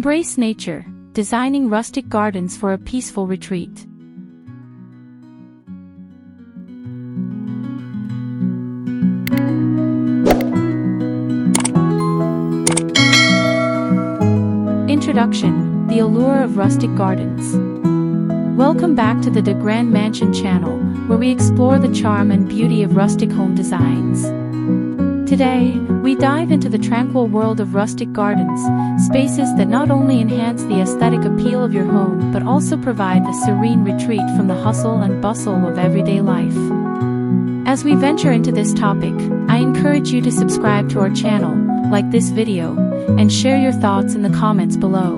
Embrace nature, designing rustic gardens for a peaceful retreat. Introduction: The allure of rustic gardens. Welcome back to the Grand Mansion channel, where we explore the charm and beauty of rustic home designs. Today, we dive into the tranquil world of rustic gardens, spaces that not only enhance the aesthetic appeal of your home but also provide a serene retreat from the hustle and bustle of everyday life. As we venture into this topic, I encourage you to subscribe to our channel, like this video, and share your thoughts in the comments below.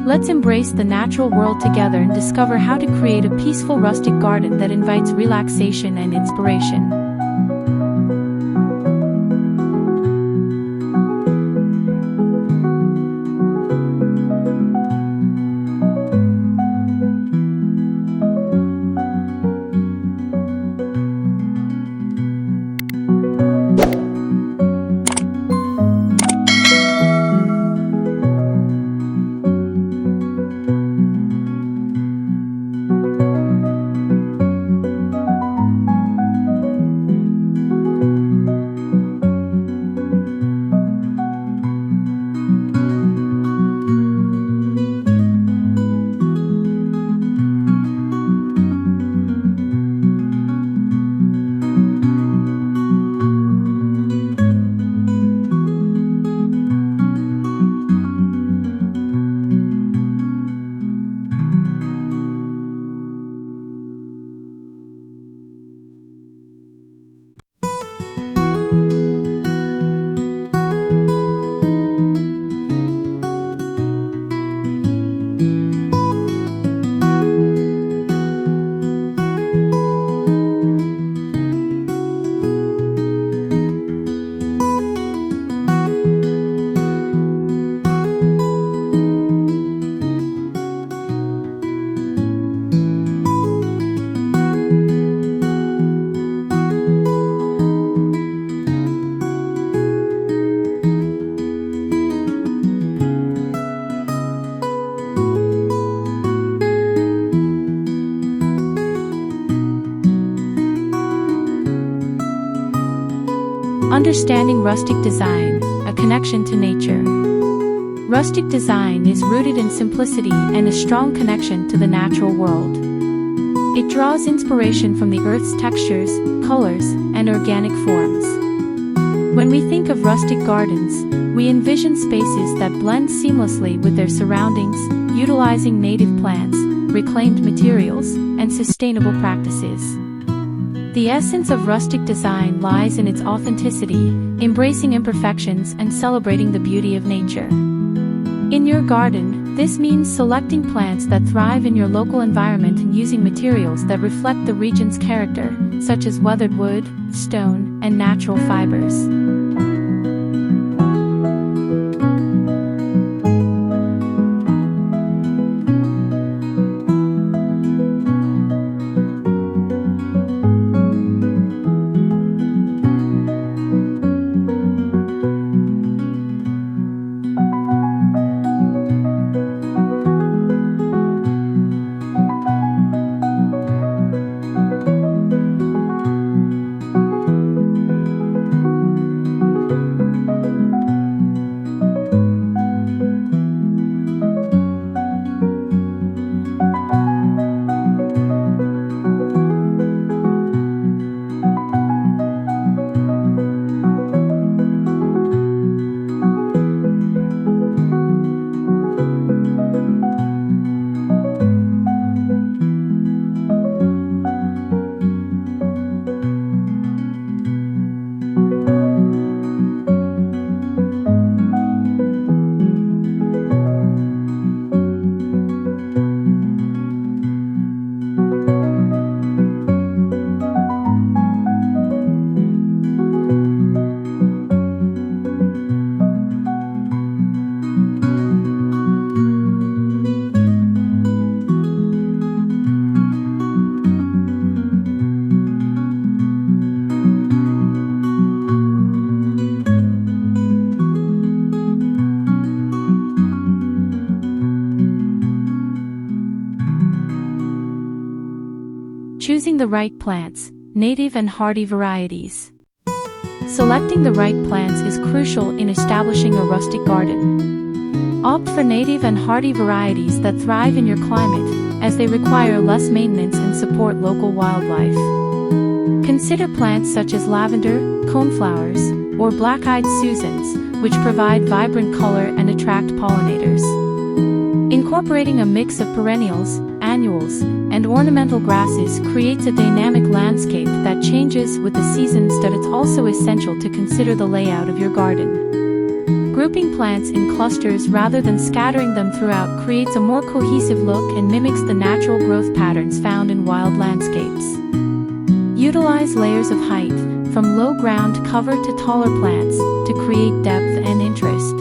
Let's embrace the natural world together and discover how to create a peaceful rustic garden that invites relaxation and inspiration. Understanding rustic design, a connection to nature. Rustic design is rooted in simplicity and a strong connection to the natural world. It draws inspiration from the earth's textures, colors, and organic forms. When we think of rustic gardens, we envision spaces that blend seamlessly with their surroundings, utilizing native plants, reclaimed materials, and sustainable practices. The essence of rustic design lies in its authenticity, embracing imperfections and celebrating the beauty of nature. In your garden, this means selecting plants that thrive in your local environment and using materials that reflect the region's character, such as weathered wood, stone, and natural fibers. Choosing the right plants, native and hardy varieties. Selecting the right plants is crucial in establishing a rustic garden. Opt for native and hardy varieties that thrive in your climate, as they require less maintenance and support local wildlife. Consider plants such as lavender, coneflowers, or black-eyed Susans, which provide vibrant color and attract pollinators. Incorporating a mix of perennials, annuals, and ornamental grasses creates a dynamic landscape that changes with the seasons. It's also essential to consider the layout of your garden. Grouping plants in clusters rather than scattering them throughout creates a more cohesive look and mimics the natural growth patterns found in wild landscapes. Utilize layers of height, from low ground cover to taller plants, to create depth and interest.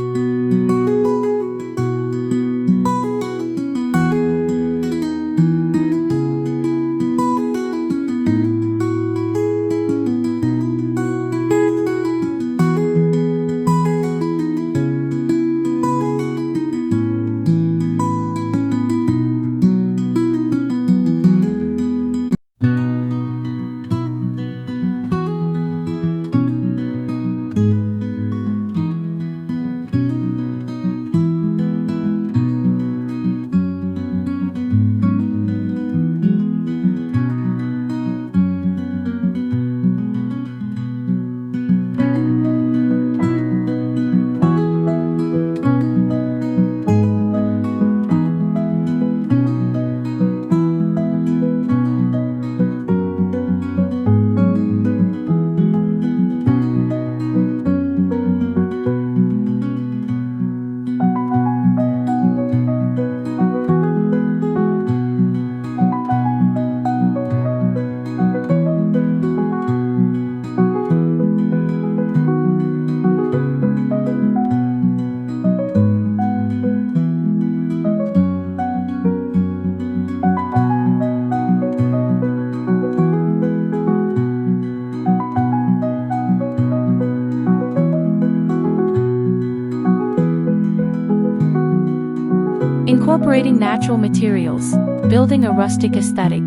Incorporating natural materials, building a rustic aesthetic.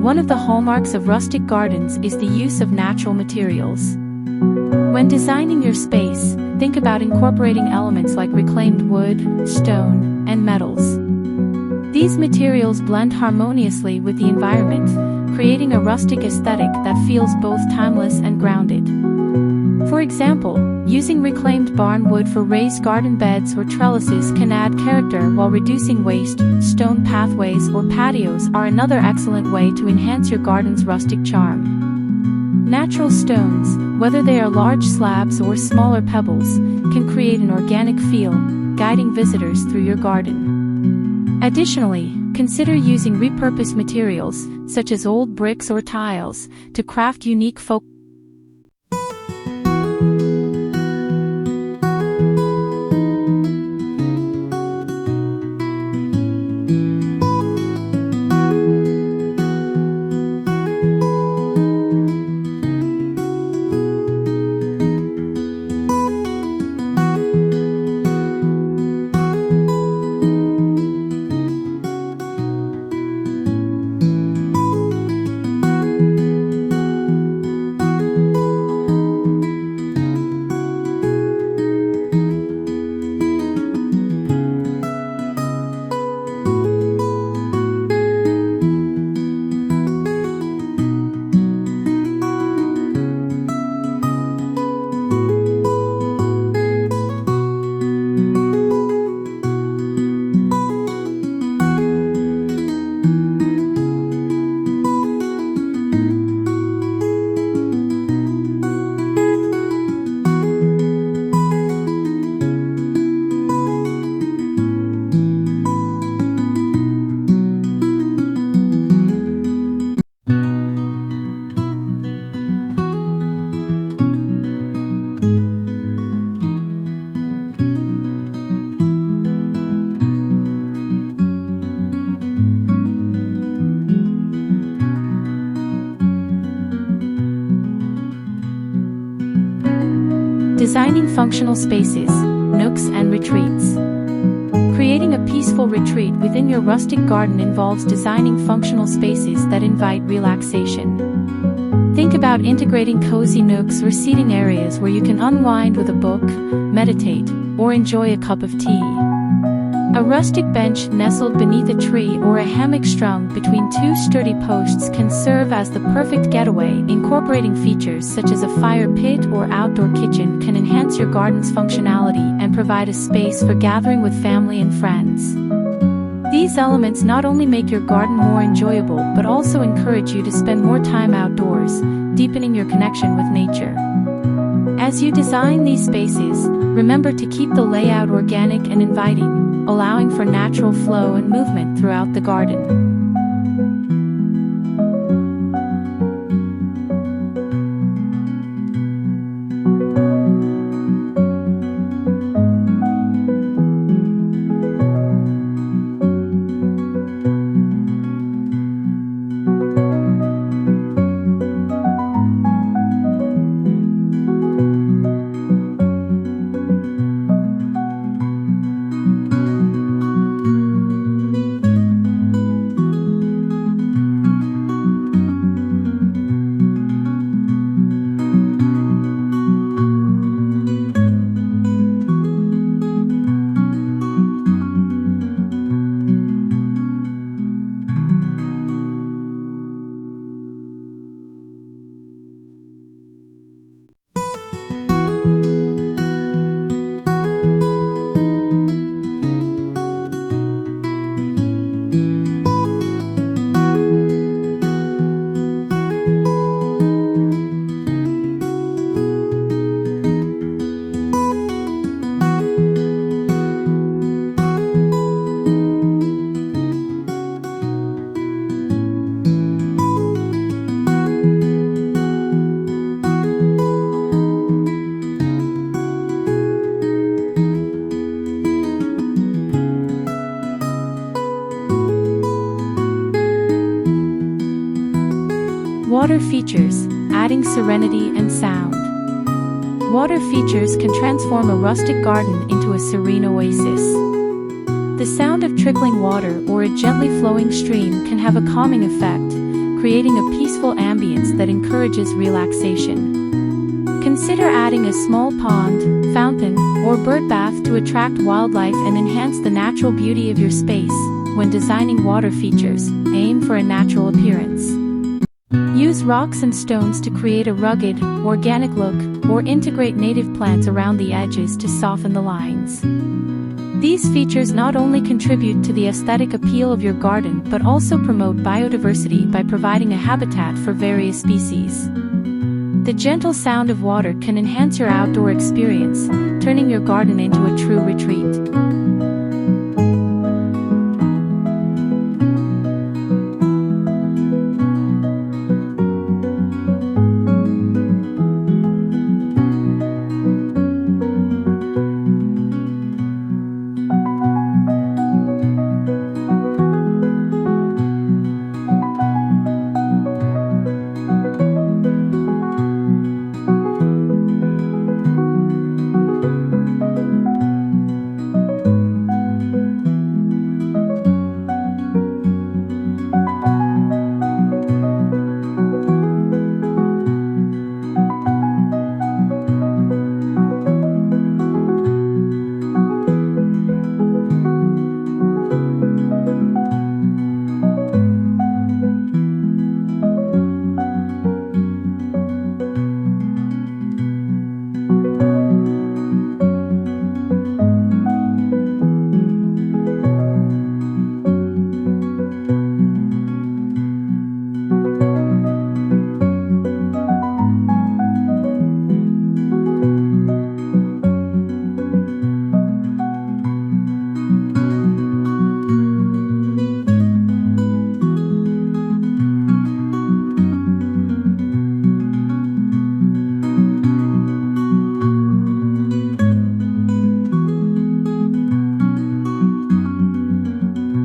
One of the hallmarks of rustic gardens is the use of natural materials. When designing your space, think about incorporating elements like reclaimed wood, stone, and metals. These materials blend harmoniously with the environment, creating a rustic aesthetic that feels both timeless and grounded. For example, using reclaimed barn wood for raised garden beds or trellises can add character while reducing waste. Stone pathways or patios are another excellent way to enhance your garden's rustic charm. Natural stones, whether they are large slabs or smaller pebbles, can create an organic feel, guiding visitors through your garden. Additionally, consider using repurposed materials, such as old bricks or tiles, to craft unique folk. Designing functional spaces, nooks and retreats. Creating a peaceful peaceful retreat within your rustic garden involves designing functional spaces that invite relaxation. Think about integrating cozy nooks or seating areas where you can unwind with a book, meditate, or enjoy a cup of tea. A rustic bench nestled beneath a tree or a hammock strung between two sturdy posts can serve as the perfect getaway. Incorporating features such as a fire pit or outdoor kitchen can enhance your garden's functionality and provide a space for gathering with family and friends. These elements not only make your garden more enjoyable but also encourage you to spend more time outdoors, deepening your connection with nature. As you design these spaces, remember to keep the layout organic and inviting, allowing for natural flow and movement throughout the garden. Water features, adding serenity and sound. Water features can transform a rustic garden into a serene oasis. The sound of trickling water or a gently flowing stream can have a calming effect, creating a peaceful ambience that encourages relaxation. Consider adding a small pond, fountain, or bird bath to attract wildlife and enhance the natural beauty of your space. When designing water features, aim for a natural appearance. Use rocks and stones to create a rugged, organic look, or integrate native plants around the edges to soften the lines. These features not only contribute to the aesthetic appeal of your garden but also promote biodiversity by providing a habitat for various species. The gentle sound of water can enhance your outdoor experience, turning your garden into a true retreat.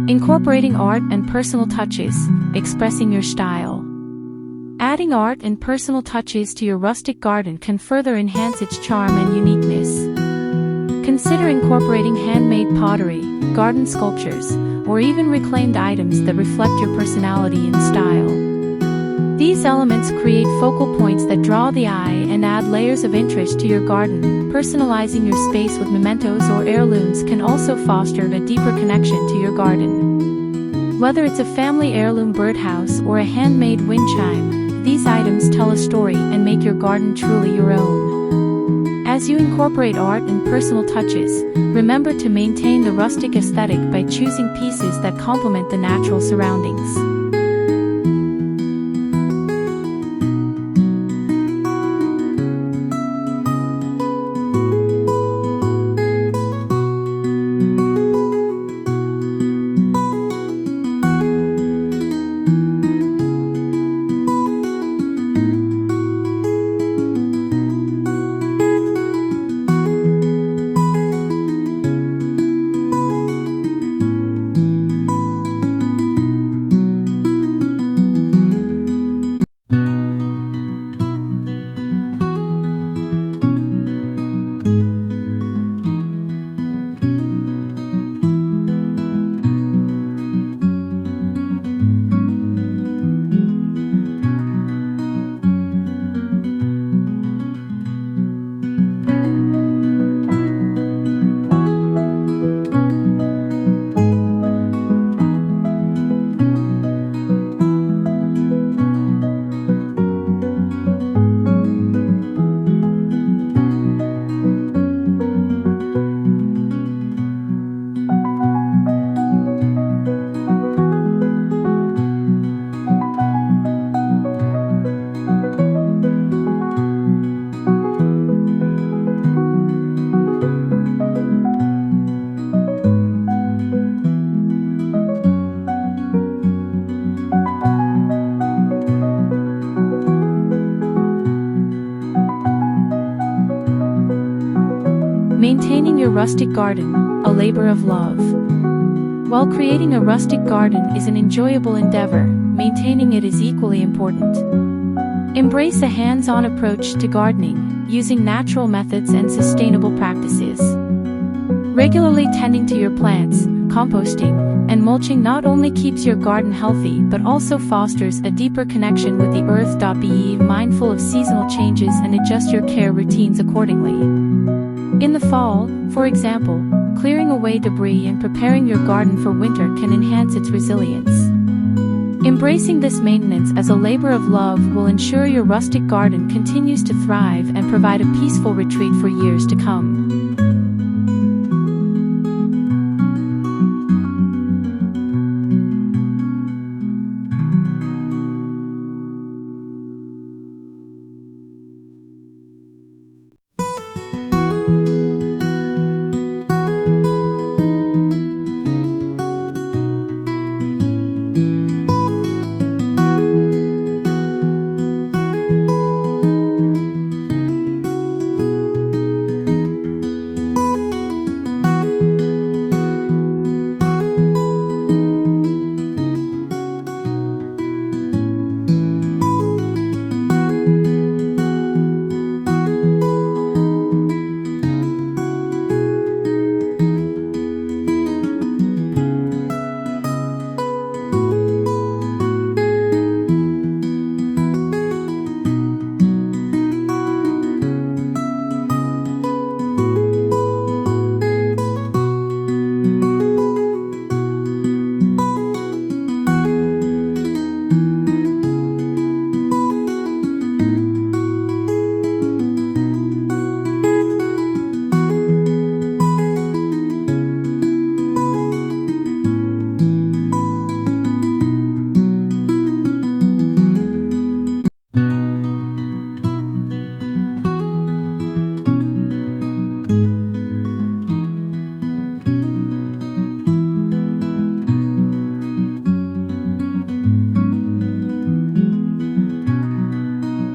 Incorporating art and personal touches, expressing your style. Adding art and personal touches to your rustic garden can further enhance its charm and uniqueness. Consider incorporating handmade pottery, garden sculptures, or even reclaimed items that reflect your personality and style. These elements create focal points that draw the eye and add layers of interest to your garden. Personalizing your space with mementos or heirlooms can also foster a deeper connection to your garden. Whether it's a family heirloom birdhouse or a handmade wind chime, these items tell a story and make your garden truly your own. As you incorporate art and personal touches, remember to maintain the rustic aesthetic by choosing pieces that complement the natural surroundings. Maintaining your rustic garden, a labor of love. While creating a rustic garden is an enjoyable endeavor, maintaining it is equally important. Embrace a hands-on approach to gardening, using natural methods and sustainable practices. Regularly tending to your plants, composting, and mulching not only keeps your garden healthy but also fosters a deeper connection with the earth. Be mindful of seasonal changes and adjust your care routines accordingly. In the fall, for example, clearing away debris and preparing your garden for winter can enhance its resilience. Embracing this maintenance as a labor of love will ensure your rustic garden continues to thrive and provide a peaceful retreat for years to come.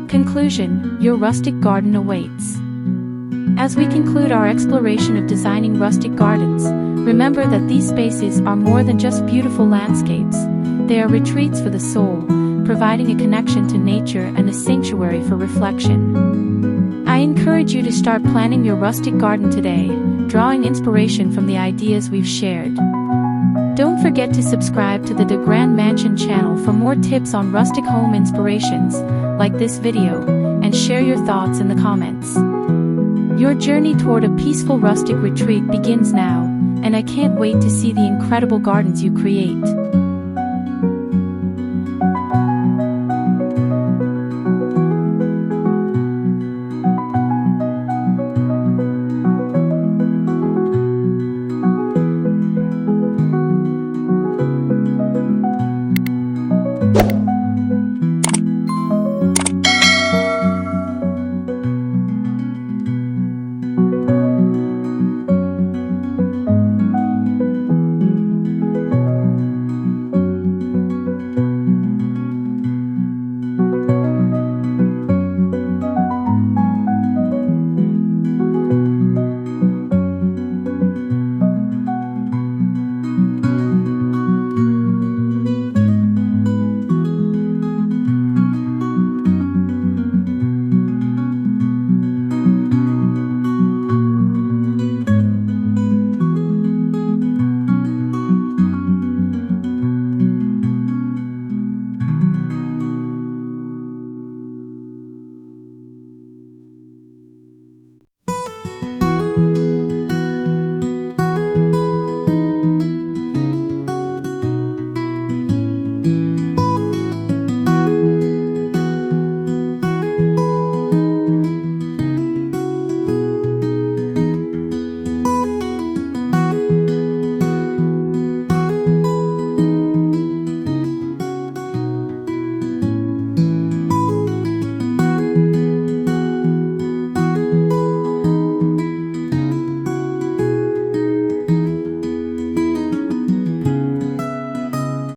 Conclusion: your rustic garden awaits. As we conclude our exploration of designing rustic gardens, remember that these spaces are more than just beautiful landscapes. They are retreats for the soul, providing a connection to nature and a sanctuary for reflection. I encourage you to start planning your rustic garden today, drawing inspiration from the ideas we've shared. Don't forget to subscribe to the De Grand Mansion channel for more tips on rustic home inspirations, like this video, and share your thoughts in the comments. Your journey toward a peaceful rustic retreat begins now, and I can't wait to see the incredible gardens you create.